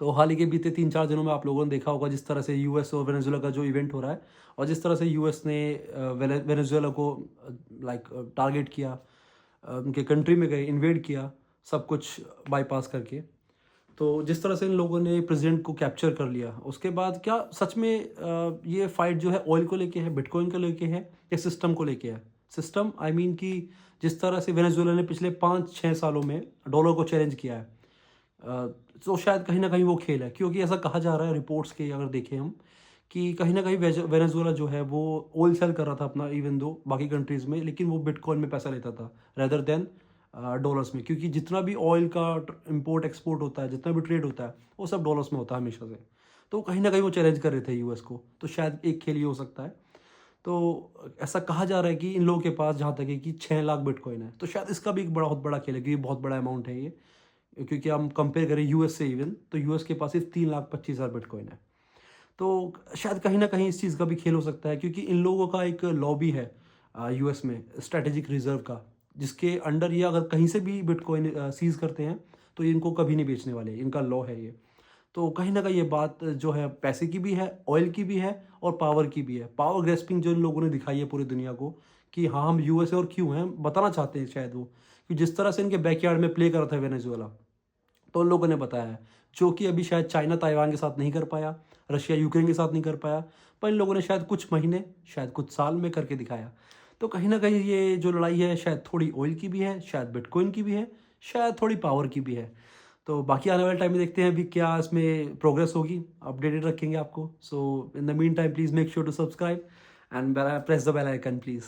तो हाल ही के बीते 3-4 दिनों में आप लोगों ने देखा होगा जिस तरह से यूएस और वेनेजुएला का जो इवेंट हो रहा है और जिस तरह से यूएस ने वेनेजुएला को लाइक टारगेट किया, उनके कंट्री में गए, इन्वेड किया, सब कुछ बाईपास करके। तो जिस तरह से इन लोगों ने प्रेसिडेंट को कैप्चर कर लिया, उसके बाद क्या सच में ये फाइट जो है ऑयल को लेके है, बिटकॉइन को लेके है या सिस्टम को लेके है? सिस्टम आई मीन कि जिस तरह से वेनेजुएला ने पिछले 5-6 सालों में डॉलर को चैलेंज किया है, तो शायद कहीं न कहीं वो खेल है, क्योंकि ऐसा कहा जा रहा है रिपोर्ट्स के अगर देखें हम, कि कहीं न कहीं वेनेजुएला जो है वो ऑयल सेल कर रहा था अपना, इवन दो बाकी कंट्रीज़ में, लेकिन वो बिटकॉइन में पैसा लेता था रेदर देन डॉलर्स में, क्योंकि जितना भी ऑयल का इम्पोर्ट एक्सपोर्ट होता है, जितना भी ट्रेड होता है, वो सब डॉलर्स में होता है हमेशा से। तो कहीं न कहीं वो चैलेंज कर रहे थे यूएस को, तो शायद एक खेल ये हो सकता है। तो ऐसा कहा जा रहा है कि इन लोगों के पास जहाँ तक है कि 6 लाख बिटकॉइन है, तो शायद इसका भी एक बहुत बड़ा खेल है, क्योंकि बहुत बड़ा अमाउंट है ये। क्योंकि हम कंपेयर करें यूएस से इवन, तो यूएस के पास सिर्फ 3,25,000 बिटकॉइन है। तो शायद कहीं न कहीं इस चीज़ का भी खेल हो सकता है, क्योंकि इन लोगों का एक लॉबी है यूएस में स्ट्रैटेजिक रिज़र्व का, जिसके अंडर ये अगर कहीं से भी बिटकॉइन सीज़ करते हैं, तो इनको कभी नहीं बेचने वाले, इनका लॉ है ये। तो कहीं न कहीं ये बात जो है पैसे की भी है, ऑयल की भी है और पावर की भी है। पावर ग्रैस्पिंग जो इन लोगों ने दिखाई है पूरी दुनिया को, कि हाँ, हम यूएस है और क्यों हैं, बताना चाहते हैं शायद वो। कि जिस तरह से इनके बैकयार्ड में प्ले कर रहा था वेनेजुएला, तो उन लोगों ने बताया है, जो कि अभी शायद चाइना ताइवान के साथ नहीं कर पाया, रशिया यूक्रेन के साथ नहीं कर पाया, पर इन लोगों ने शायद कुछ महीने, शायद कुछ साल में करके दिखाया। तो कहीं न कहीं ये जो लड़ाई है शायद थोड़ी ऑयल की भी है, शायद बिटकॉइन की भी है, शायद थोड़ी पावर की भी है। तो बाकी आने वाले टाइम में देखते हैं अभी क्या इसमें प्रोग्रेस होगी, अपडेटेड रखेंगे आपको। So in the mean time please make sure to subscribe and press the bell icon please.